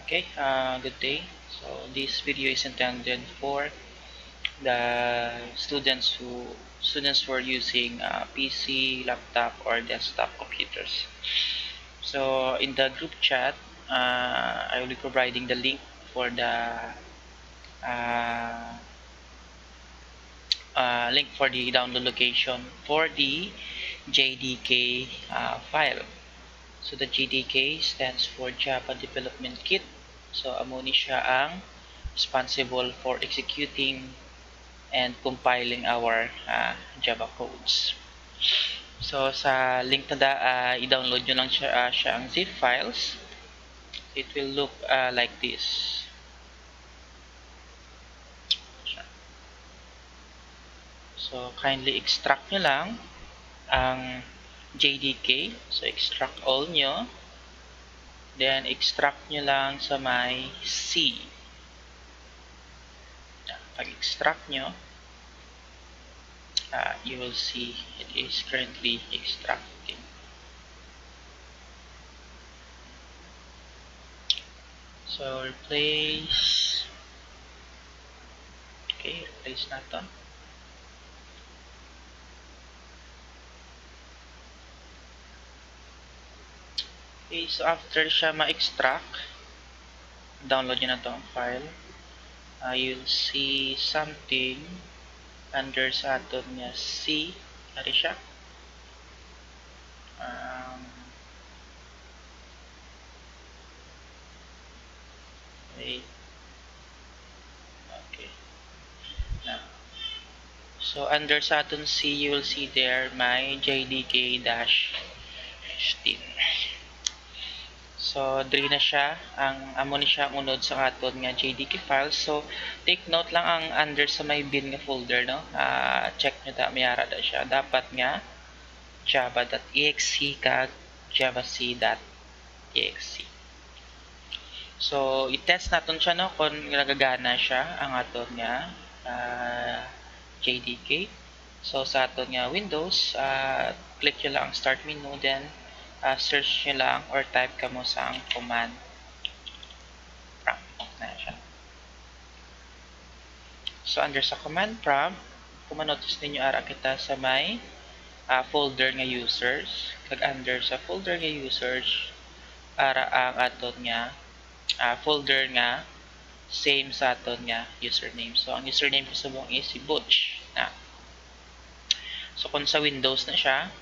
Good day. So this video is intended for the students who are using PC, laptop, or desktop computers. So in the group chat, I will be providing the link for the uh, download location for the JDK file. So the JDK stands for Java Development Kit. So amo ni siya ang responsible for executing and compiling our Java codes. So sa link na i-download nyo lang siya ang zip files. It will look like this. So kindly extract nyo lang ang JDK. So extract all nyo. Then extract nyo lang sa may C. Pag-extract nyo, you will see it is currently extracting. So replace natin. Okay, so after siya ma-extract, download nyo na to ang file. You'll see something under sa aton nga C. Ari siya. Okay. Now, so under sa aton C, you will see there my JDK-15. So, diri na siya. Amo ni siya unod sa aton nga JDK file. So, take note lang ang under sa may bin nga folder, no? Check nyo ta, mayara da siya. Dapat nga java.exe kag javac.exe. So, i-test natin siya, no? Kung nagagana siya ang aton nga JDK. So, sa aton nga Windows, click nyo lang ang start menu, then search nyo lang or type ka mo sa ang command prompt na siya. So under sa command prompt, kung manotice ninyo ara kita sa may folder nga users, kag under sa folder nga users ara ang aton nga folder nga same sa aton nga username. So ang username ko subong is si Butch na. So kung sa Windows na siya,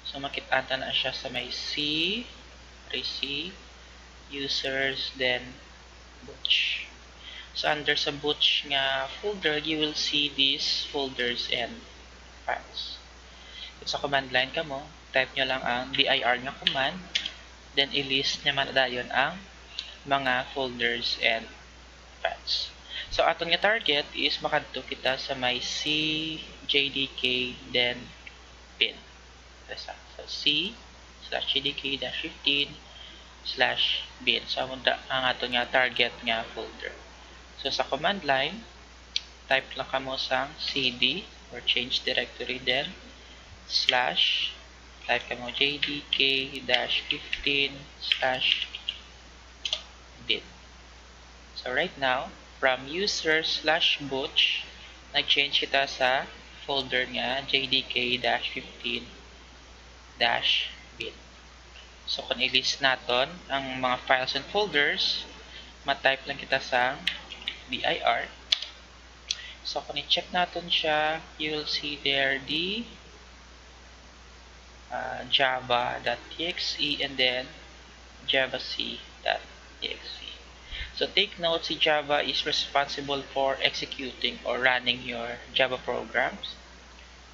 so makita na siya sa may C, users, then Butch. So under sa Butch nga folder, you will see these folders and files. Sa command line ka mo, type nyo lang ang dir nga command, then i-list nyo man dayon ang mga folders and files. So aton nga target is makadto kita sa may C, JDK, then bin. So C/JDK-15/bin. So ang aton nga target nga folder. So sa command line, type lang kamo sang cd or change directory, then type kamo jdk-15/bin. So right now, from user/butch, nag-change kita sa folder nga jdk-15/bin. So kung i-list natin ang mga files and folders, ma-type lang kita sa dir. So kung i-check natin siya, you will see there the java.txt and then javac.txt. So take note, si Java is responsible for executing or running your Java programs,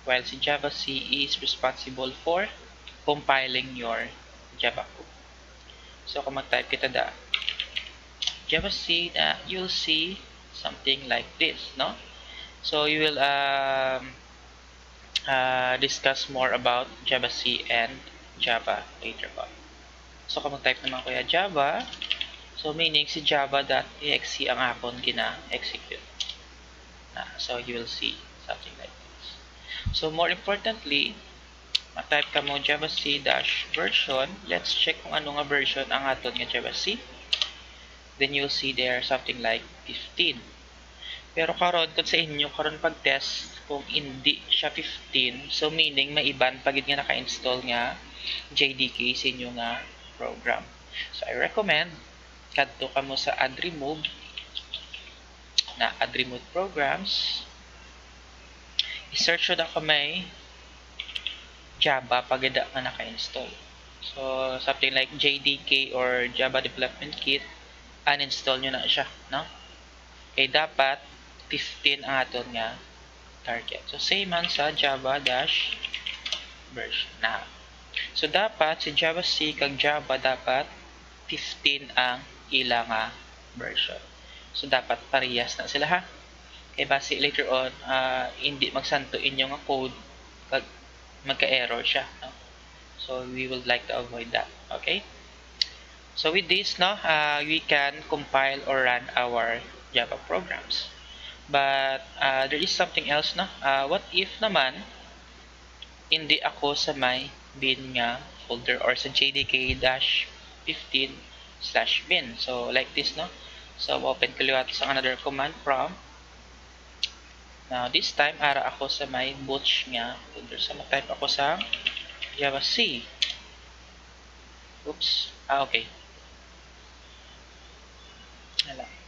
while si javac is responsible for compiling your Java code. So kung mag-type kita javac, you'll see something like this, no? So you will discuss more about javac and Java later on. So kung mag-type naman ko Java, so meaning si java.exe ang akon gina-execute. So you will see something like this. So more importantly, ma-type ka mo javac-version. Let's check kung ano nga version ang aton nga javac. then you'll see there something like 15. Pero karon kung sa inyo karon pag-test kung hindi siya 15, so meaning may iban pagid nga naka-install nga JDK sa inyo nga program. So I recommend kadto ka mo sa add remove programs. I-search na ka may Java pagid nga naka-install. So something like JDK or Java Development Kit, uninstall nyo na siya, no? Kay dapat 15 ang aton nga target. So same man sa Java-version na. So dapat si Java C kag Java dapat 15 ang ilang version. So dapat parehas na sila ha. Kay base later on hindi magsanto inyo nga code kag magka-error siya, no? So we would like to avoid that. Okay? So with this, no, we can compile or run our Java programs. But there is something else, no? What if naman hindi ako sa may bin nga folder or sa jdk-15/bin. So like this, no? So open ko liwat sa another command prompt. Now this time ara ako sa may butch nga folder. So mag-type ako sa Java C. Oops. Okay. Hala.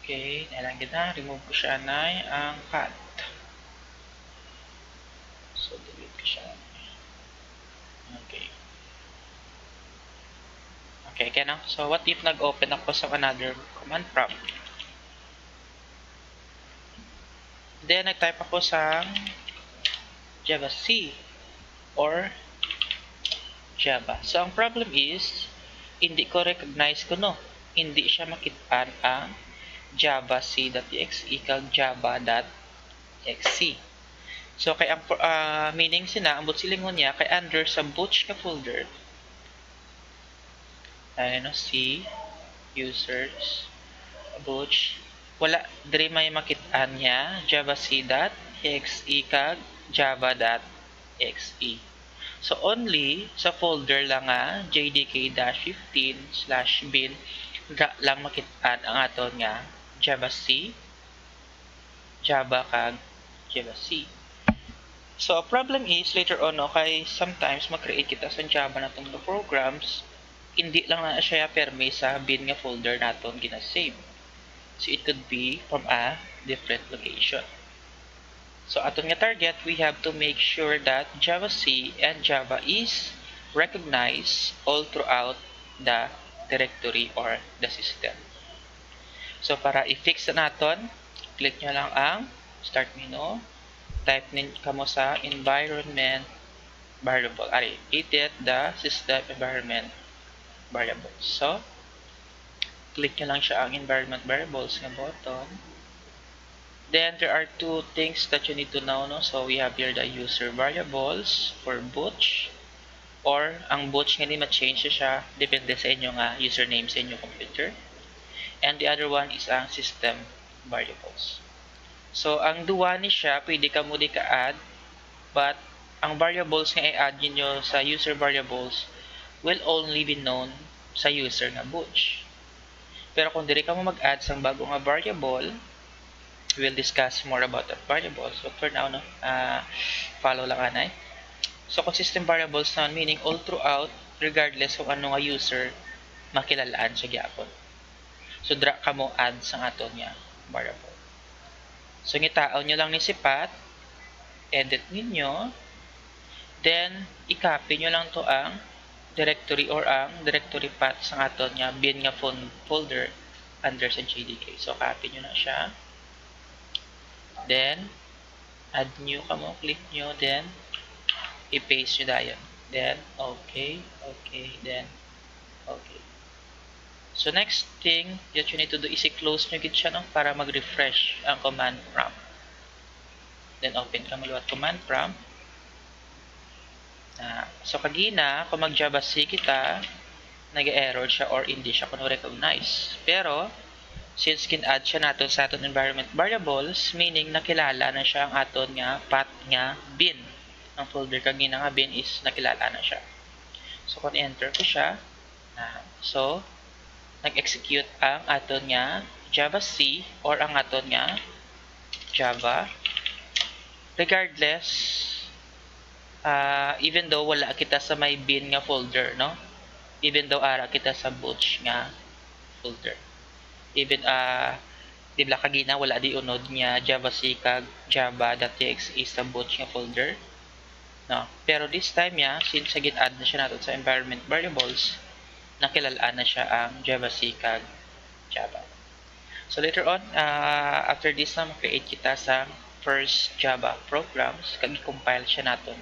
Okay, nalagyan na. Remove ko siya na ang path. So, delete ko siya. Okay. Okay, kaya na. So, what if nag-open ako sa another command prompt? Then, nag-type ako sa Java C or Java. So, ang problem is, hindi ko recognize ko, no? Hindi siya makitaan ang Java C.exe kag Java.exe. So, kay ang meaning sina, ang silingon niya, kay under sa butch ka folder, ayun, C, users, butch, wala, dire may makitaan niya, Java C.exe kag Java.exe. So, only sa folder lang jdk-15/bin lang makitaan ang aton nga Java C, Java kag Java C. So, a problem is, later on, no, kay sometimes mag-create kita sa Java natong programs, hindi lang na siya perme sa bin nga folder naton gina-save. So, it could be from a different location. So, aton nga target, we have to make sure that Java C and Java is recognized all throughout the directory or the system. So, para i-fix na naton, click nyo lang ang Start menu. Type ka mo sa environment variable. Edit the system environment variables. So, click nyo lang siya ang environment variables nga button. Then, there are two things that you need to know. No? So, we have here the user variables for butch. Or, ang butch nga hindi ma-change siya. Depende sa inyo nga username sa inyong computer. And the other one is ang system variables. So, ang duwa ni siya, pwede ka mo di ka-add, but ang variables nga i-add niyo sa user variables will only be known sa user nga butch. Pero kung diri ka mo mag-add sa bago nga variable, we'll discuss more about that variables. But for now, no, follow lang anay. So, kung system variables na, meaning all throughout, regardless kung ano nga user, makilalaan siya gyapon. So, dra ka mo add sa aton nga variable. So, ngitaon nyo lang ni si path, edit ninyo, then, i-copy nyo lang to ang directory or ang directory path sa aton nga bin nga folder under sa JDK. So, copy nyo na siya. Then, add new ka mo, click nyo, then, i-paste nyo dayon. Then, okay, then, okay. So, next thing that you need to do is i-close nyo gid siya, no, para mag-refresh ang command prompt. Then, open ka maluwat command prompt. So, kagina, kung mag-Java C kita, nag-error siya or hindi siya kuno recognize. Pero, since kin-add siya nato sa aton environment variables, meaning nakilala na siya ang aton nga path nga bin. Ang folder kagina nga bin is nakilala na siya. So kung enter ko siya, so nag-execute ang aton nga Java C or ang aton nga Java. Regardless, even though wala kita sa may bin nga folder, no? Even though ara kita sa butch nga folder. Even di ba kagina wala di unod nga Java C kag java.txt sa butch nga folder, no? Pero this time since git-add na siya nato sa environment variables, nakilalaan na siya ang Java C kag Java. So later on, after this na mag-create kita sa first Java programs kag i-compile siya naton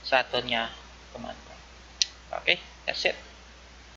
sa aton nga command. Okay, that's it.